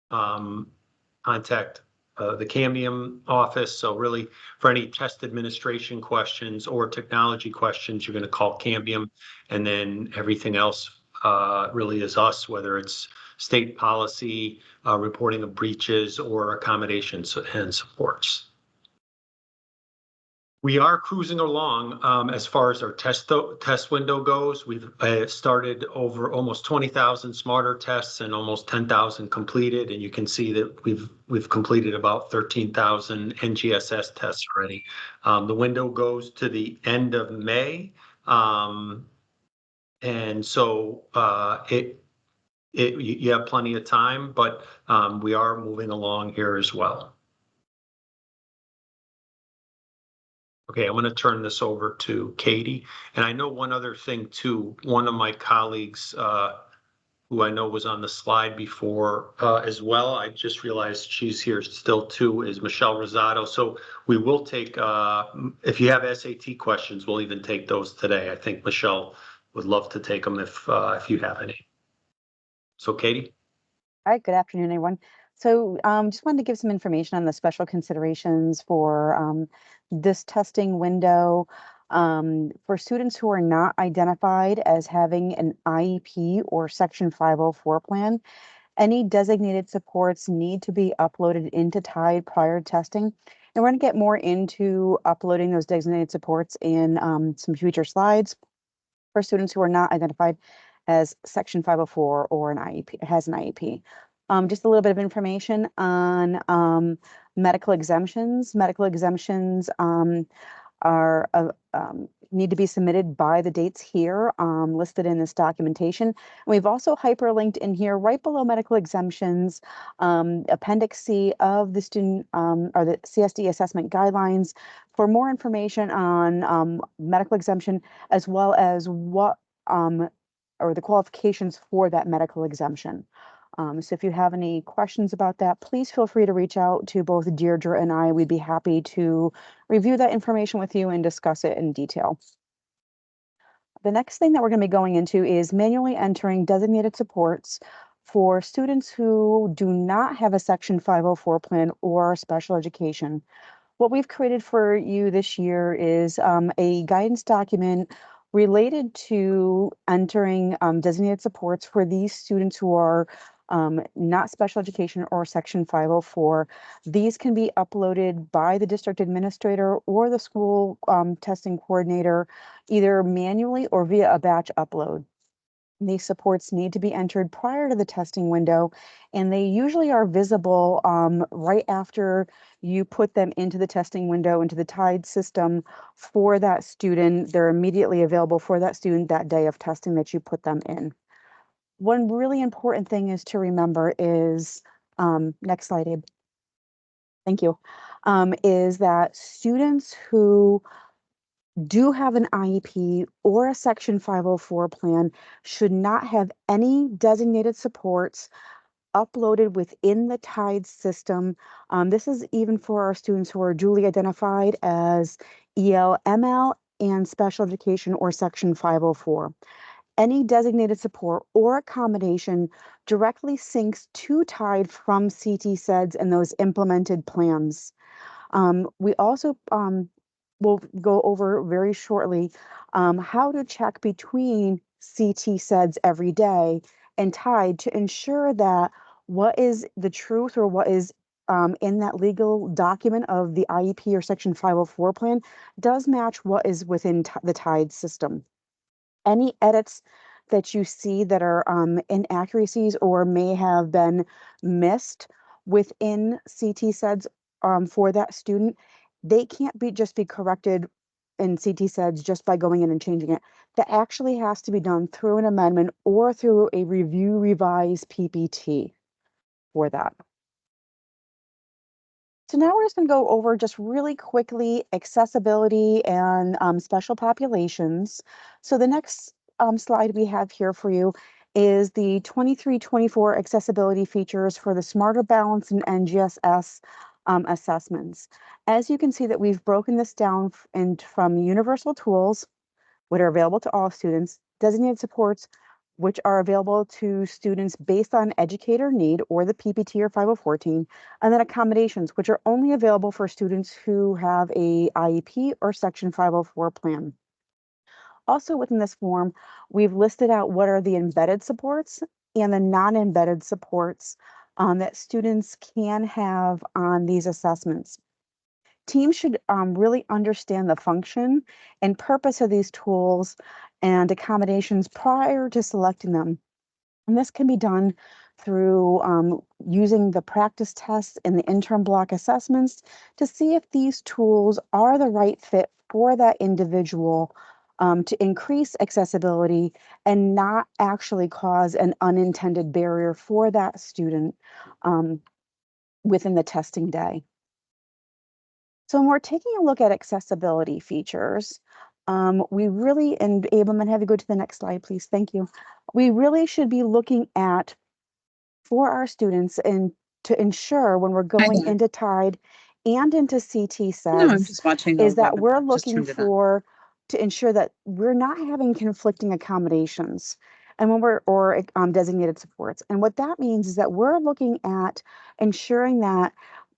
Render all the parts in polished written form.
contact the Cambium office. So really, for any test administration questions or technology questions, you're going to call Cambium, and then everything else really is us, whether it's state policy, reporting of breaches, or accommodations and supports. We are cruising along as far as our test window goes. We've started over almost 20,000 smarter tests and almost 10,000 completed, and you can see that we've completed about 13,000 NGSS tests already. The window goes to the end of May, and so you have plenty of time, but we are moving along here as well. Okay, I'm going to turn this over to Katie. And I know one other thing too, one of my colleagues who I know was on the slide before as well, I just realized she's here still too, is Michelle Rosado. So we will take, if you have SAT questions, we'll even take those today. I think Michelle would love to take them if you have any. So Katie. All right, good afternoon, everyone. So just wanted to give some information on the special considerations for this testing window. For students who are not identified as having an IEP or Section 504 plan, any designated supports need to be uploaded into TIDE prior to testing. And we're going to get more into uploading those designated supports in some future slides for students who are not identified as Section 504 or an IEP, has an IEP. Just a little bit of information on medical exemptions. Medical exemptions are need to be submitted by the dates here listed in this documentation. And we've also hyperlinked in here right below medical exemptions, Appendix C of the student or the CSD assessment guidelines for more information on medical exemption, as well as what or the qualifications for that medical exemption. So if you have any questions about that, please feel free to reach out to both Deirdre and I. We'd be happy to review that information with you and discuss it in detail. The next thing that we're going to be going into is manually entering designated supports for students who do not have a Section 504 plan or special education. What we've created for you this year is a guidance document related to entering designated supports for these students who are not special education or Section 504. These can be uploaded by the district administrator or the school testing coordinator, either manually or via a batch upload. These supports need to be entered prior to the testing window, and they usually are visible right after you put them into the testing window, into the TIDE system for that student. They're immediately available for that student that day of testing that you put them in. One really important thing is to remember is, next slide, Abe. Thank you, is that students who do have an IEP or a Section 504 plan should not have any designated supports uploaded within the TIDE system. This is even for our students who are duly identified as EL/ML and special education or Section 504. Any designated support or accommodation directly syncs to TIDE from CT-SEDS and those implemented plans. We also will go over very shortly how to check between CT-SEDS every day and TIDE to ensure that what is the truth or what is in that legal document of the IEP or Section 504 plan does match what is within the TIDE system. Any edits that you see that are inaccuracies or may have been missed within CT-SEDS for that student, they can't just be corrected in CT-SEDS just by going in and changing it. That actually has to be done through an amendment or through a review revise PPT for that. So now we're just going to go over just really quickly accessibility and special populations. So the next slide we have here for you is the 23-24 accessibility features for the Smarter Balance and NGSS assessments. As you can see that we've broken this down from universal tools, which are available to all students, designated supports, which are available to students based on educator need or the PPT or 504 team, and then accommodations, which are only available for students who have a IEP or Section 504 plan. Also within this form, we've listed out what are the embedded supports and the non-embedded supports that students can have on these assessments. Teams should really understand the function and purpose of these tools and accommodations prior to selecting them. And this can be done through using the practice tests and the interim block assessments to see if these tools are the right fit for that individual to increase accessibility and not actually cause an unintended barrier for that student within the testing day. So when we're taking a look at accessibility features, we really, and Abel, I'm gonna have you go to the next slide, please. Thank you. We really should be looking at for our students and to ensure when we're going into TIDE and into CT No, I'm SEDS just watching. is that we're Just looking turned it on. for to ensure that we're not having conflicting accommodations and when we're or designated supports. And what that means is that we're looking at ensuring that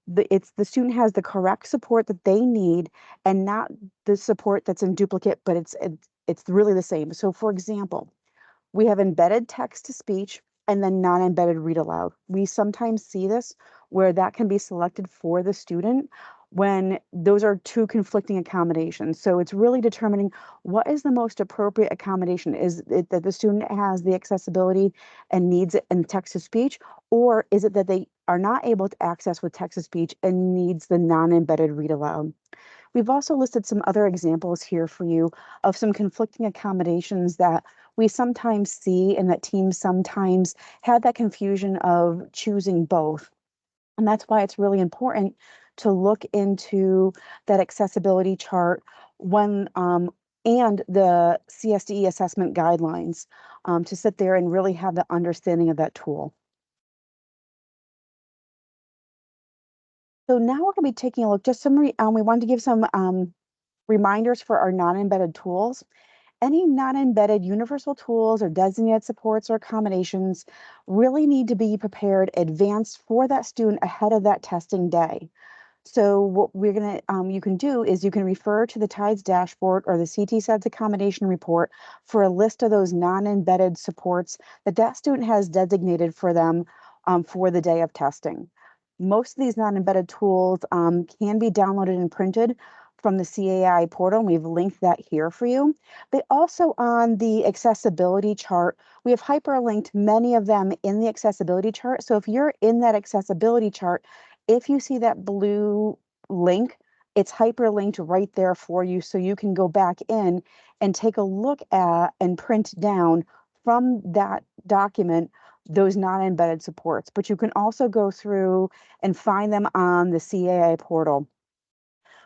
the student has the correct support that they need and not the support that's in duplicate, but it's really the same. So for example, we have embedded text to speech and then non-embedded read aloud. We sometimes see this where that can be selected for the student when those are two conflicting accommodations. So it's really determining what is the most appropriate accommodation. Is it that the student has the accessibility and needs it in text to speech, or is it that they are not able to access with text to speech and needs the non-embedded read aloud? We've also listed some other examples here for you of some conflicting accommodations that we sometimes see and that teams sometimes had that confusion of choosing both. And that's why it's really important to look into that accessibility chart when and the CSDE assessment guidelines to sit there and really have the understanding of that tool. So now we're going to be taking a look, just some, we wanted to give some reminders for our non-embedded tools. Any non-embedded universal tools or designated supports or accommodations really need to be prepared advanced for that student ahead of that testing day. So what we're gonna you can do is you can refer to the TIDES dashboard or the CT SEDS accommodation report for a list of those non-embedded supports that that student has designated for them for the day of testing. Most of these non-embedded tools can be downloaded and printed from the CAI portal, and we've linked that here for you. They also on the accessibility chart, we have hyperlinked many of them in the accessibility chart. So if you're in that accessibility chart, if you see that blue link, it's hyperlinked right there for you. So you can go back in and take a look at and print down from that document those non-embedded supports. But you can also go through and find them on the CAI portal.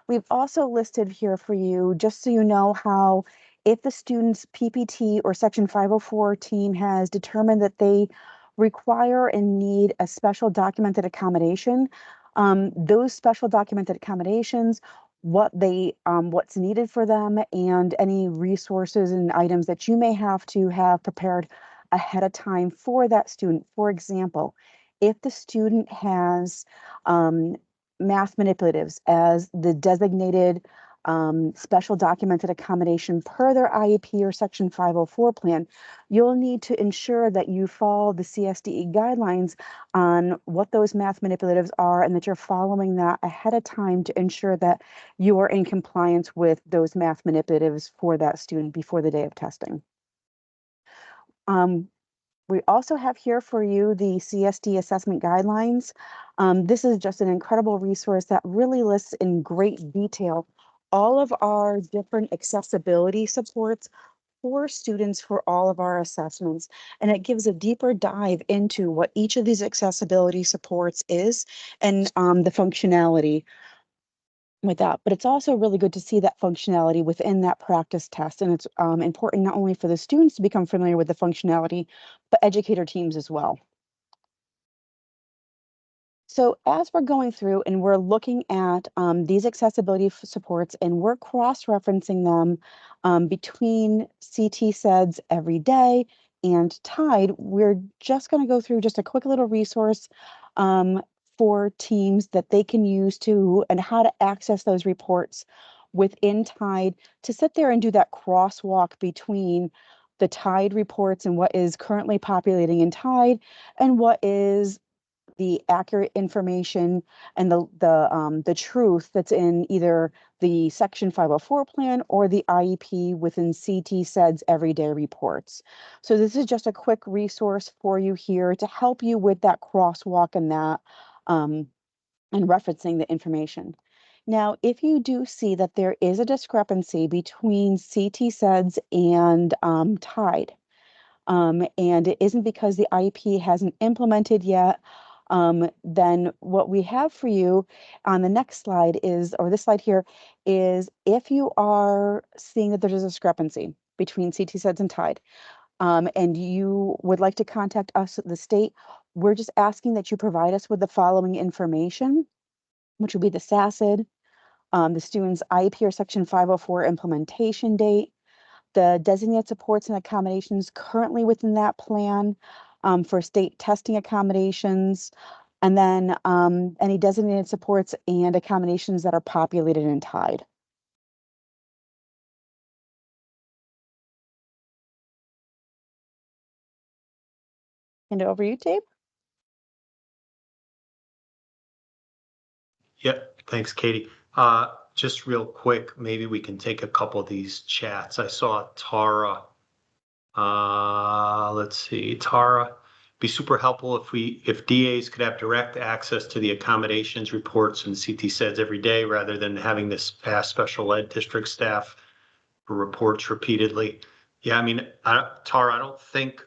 We've also listed here for you, just so you know how if the student's PPT or Section 504 team has determined that they require and need a special documented accommodation, those special documented accommodations, what's needed for them, and any resources and items that you may have to have prepared ahead of time for that student. For example, if the student has math manipulatives as the designated special documented accommodation per their IEP or Section 504 plan, you'll need to ensure that you follow the CSDE guidelines on what those math manipulatives are and that you're following that ahead of time to ensure that you are in compliance with those math manipulatives for that student before the day of testing. We also have here for you the CSD assessment guidelines. This is just an incredible resource that really lists in great detail all of our different accessibility supports for students for all of our assessments. And it gives a deeper dive into what each of these accessibility supports is and the functionality with that. But it's also really good to see that functionality within that practice test. And it's important not only for the students to become familiar with the functionality, but educator teams as well. So as we're going through and we're looking at these accessibility supports and we're cross-referencing them between CT SEDS every day and Tide, we're just going to go through just a quick little resource for teams that they can use to and how to access those reports within Tide to sit there and do that crosswalk between the Tide reports and what is currently populating in Tide and what is the accurate information and the truth that's in either the Section 504 plan or the IEP within CT SED's everyday reports. So this is just a quick resource for you here to help you with that crosswalk and that and referencing the information. Now, if you do see that there is a discrepancy between CT SEDS and Tide, and it isn't because the IEP hasn't implemented yet, then what we have for you on the next slide is, or this slide here, is if you are seeing that there's a discrepancy between CT SEDS and Tide, and you would like to contact us at the state, we're just asking that you provide us with the following information, which would be the SACID, the student's IEP or Section 504 implementation date, the designated supports and accommodations currently within that plan for state testing accommodations, and then any designated supports and accommodations that are populated in Tide. Hand it over to you, Dave. Yep, thanks, Katie. Just real quick, maybe we can take a couple of these chats. I saw Tara. Let's see, Tara. Be super helpful if DAs could have direct access to the accommodations reports and CT SEDS every day rather than having this past special ed district staff for reports repeatedly. Yeah, I mean, Tara, I don't think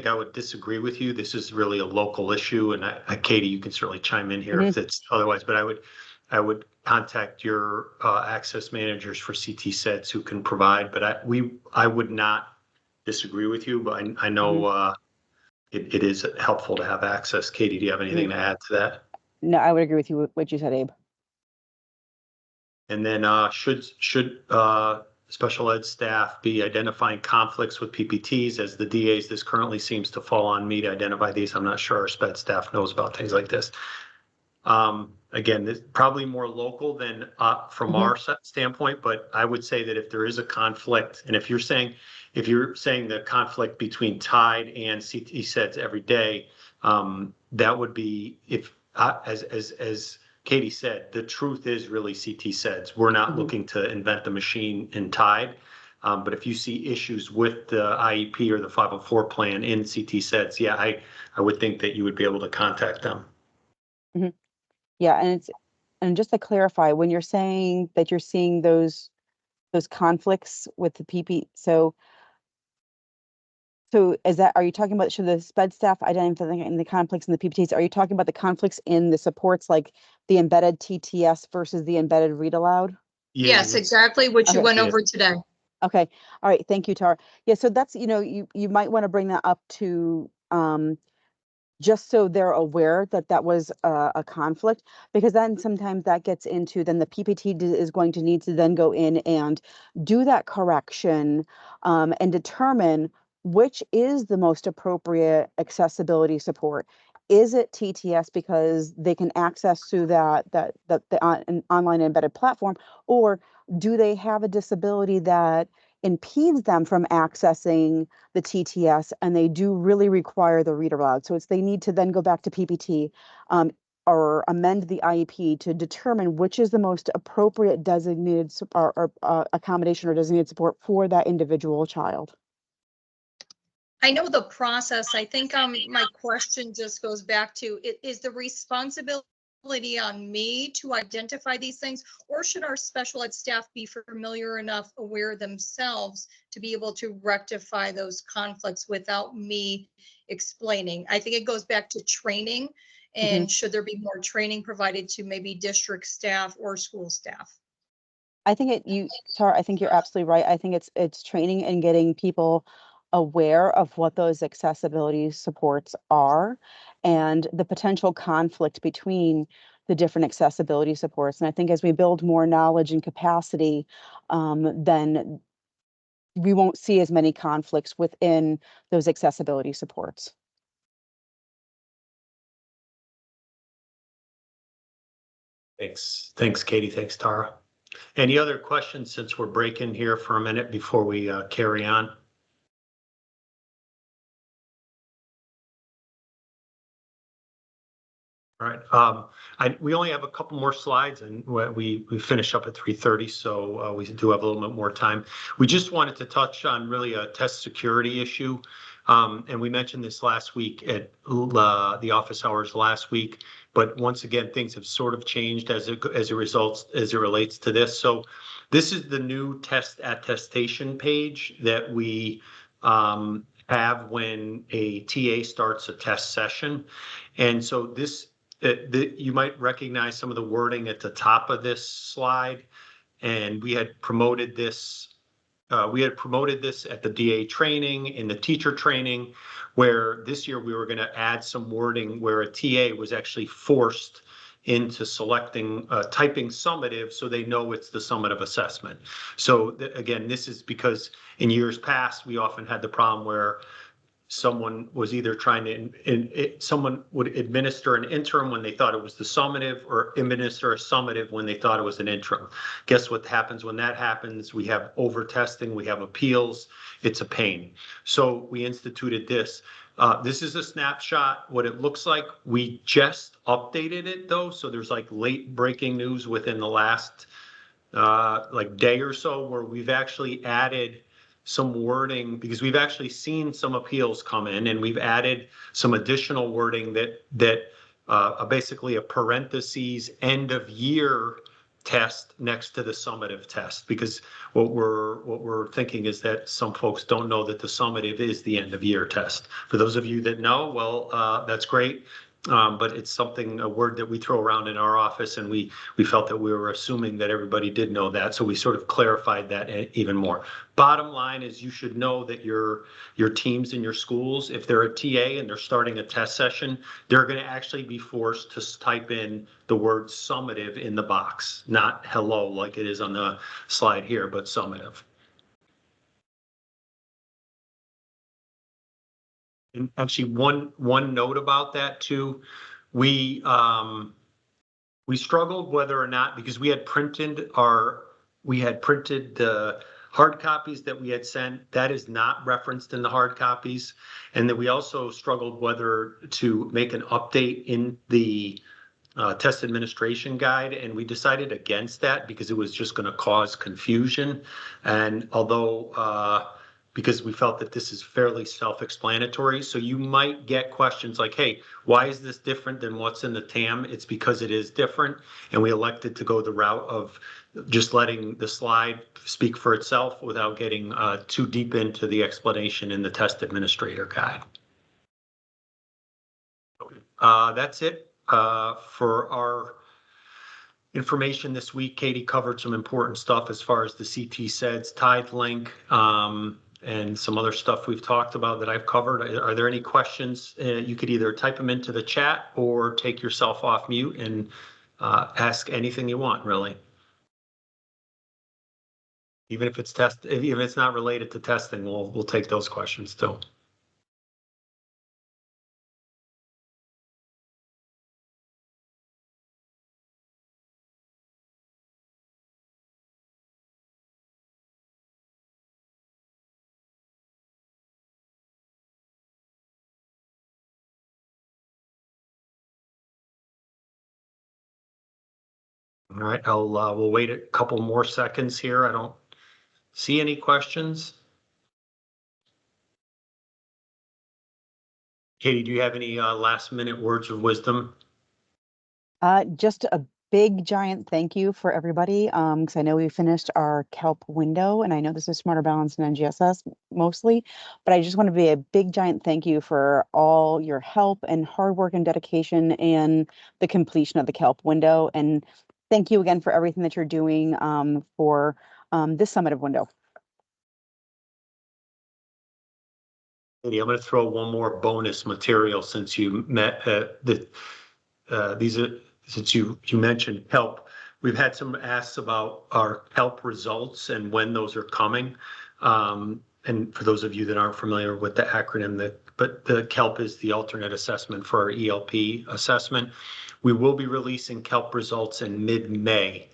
I would disagree with you. This is really a local issue, and Katie, you can certainly chime in here if it's otherwise. But I would contact your access managers for CT SEDS who can provide. But I would not disagree with you. But I know it is helpful to have access. Katie, do you have anything to add to that? No, I would agree with you with what you said, Abe. And then should special ed staff be identifying conflicts with PPTs as the DAs? This currently seems to fall on me to identify these. I'm not sure our SPED staff knows about things like this. Again, this probably more local than from our standpoint, but I would say that if there is a conflict, and if you're saying the conflict between Tide and CT SEDS every day, that would be as Katie said, the truth is really CT SEDS. We're not looking to invent the machine in Tide. But if you see issues with the IEP or the 504 plan in CT SEDS, yeah, I would think that you would be able to contact them. Yeah, and just to clarify, when you're saying that you're seeing those conflicts with the PP, so are you talking about, should the SPED staff identify the conflicts in the PPTs? Are you talking about the conflicts in the supports, like the embedded TTS versus the embedded read aloud? Yes, exactly what you went over today. Okay. All right. Thank you, Tara. Yeah. So that's, you might want to bring that up to, just so they're aware that that was a conflict, because then sometimes that gets into, then the PPT is going to need to then go in and do that correction and determine which is the most appropriate accessibility support. Is it TTS because they can access through an online embedded platform, or do they have a disability that impedes them from accessing the TTS and they do really require the read aloud? So they need to then go back to PPT or amend the IEP to determine which is the most appropriate designated or accommodation or designated support for that individual child. I know the process. I think my question just goes back to, is the responsibility on me to identify these things, or should our special ed staff be familiar enough, aware themselves to be able to rectify those conflicts without me explaining? I think it goes back to training, and should there be more training provided to maybe district staff or school staff? I think Tara, I think you're absolutely right. I think it's training and getting people aware of what those accessibility supports are and the potential conflict between the different accessibility supports. And I think as we build more knowledge and capacity, then we won't see as many conflicts within those accessibility supports. Thanks, Katie. Thanks, Tara. Any other questions since we're breaking here for a minute before we carry on? All right. We only have a couple more slides, and we finish up at 3:30, so we do have a little bit more time. We just wanted to touch on really a test security issue, and we mentioned this last week at the office hours last week. But once again, things have sort of changed as it relates to this. So this is the new test attestation page that we have when a TA starts a test session, and so this. You might recognize some of the wording at the top of this slide, and we had promoted this. We had promoted this at the DA training, in the teacher training, where this year we were going to add some wording where a TA was actually forced into selecting typing summative so they know it's the summative assessment. So again, this is because in years past we often had the problem where someone was either trying to, someone would administer an interim when they thought it was the summative, or administer a summative when they thought it was an interim. Guess what happens when that happens? We have over testing, we have appeals, it's a pain. So we instituted this. This is a snapshot, what it looks like. We just updated it though, so there's like late breaking news within the last like day or so, where we've actually added some wording, because we've actually seen some appeals come in, and we've added some additional wording that basically a parentheses end of year test next to the summative test, because what we're thinking is that some folks don't know that the summative is the end of year test. For those of you that know, well, that's great. But it's something, a word that we throw around in our office, and we felt that we were assuming that everybody did know that, so we sort of clarified that even more. Bottom line is, you should know that your teams in your schools, if they're a TA and they're starting a test session, they're going to actually be forced to type in the word summative in the box, not hello like it is on the slide here, but summative. And actually, one note about that too, we struggled whether or not, because we had printed the hard copies that we had sent. That is not referenced in the hard copies, and then we also struggled whether to make an update in the test administration guide, and we decided against that because it was just going to cause confusion. And although because we felt that this is fairly self-explanatory. So you might get questions like, hey, why is this different than what's in the TAM? It's because it is different. And we elected to go the route of just letting the slide speak for itself without getting too deep into the explanation in the test administrator guide. That's it for our information this week. Katie covered some important stuff as far as the CT SEDS tithe link, and some other stuff we've talked about that I've covered. Are there any questions? You could either type them into the chat or take yourself off mute and ask anything you want, really. Even if it's even if it's not related to testing, we'll take those questions too. All right, we'll wait a couple more seconds here. I don't see any questions. Katie, do you have any last minute words of wisdom? Just a big giant thank you for everybody, because I know we finished our KELP window, and I know this is Smarter Balance and NGSS mostly, but I just want to be a big giant thank you for all your help and hard work and dedication and the completion of the KELP window. And thank you again for everything that you're doing for this summative window. Katie, I'm going to throw one more bonus material since you met since you mentioned KELP. We've had some asks about our KELP results and when those are coming. And for those of you that aren't familiar with the acronym, but the KELP is the alternate assessment for our ELP assessment. We will be releasing KELP results in mid-May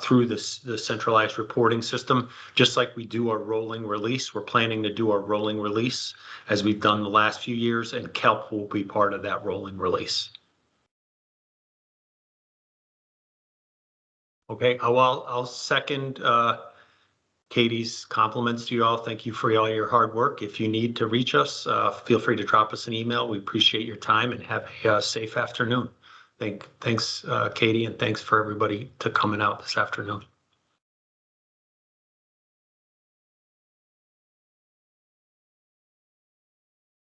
through the centralized reporting system. Just like we do our rolling release, we're planning to do our rolling release as we've done the last few years, and KELP will be part of that rolling release. Okay, I'll second Katie's compliments to you all. Thank you for all your hard work. If you need to reach us, feel free to drop us an email. We appreciate your time and have a safe afternoon. Thanks, Katie, and thanks for everybody to coming out this afternoon.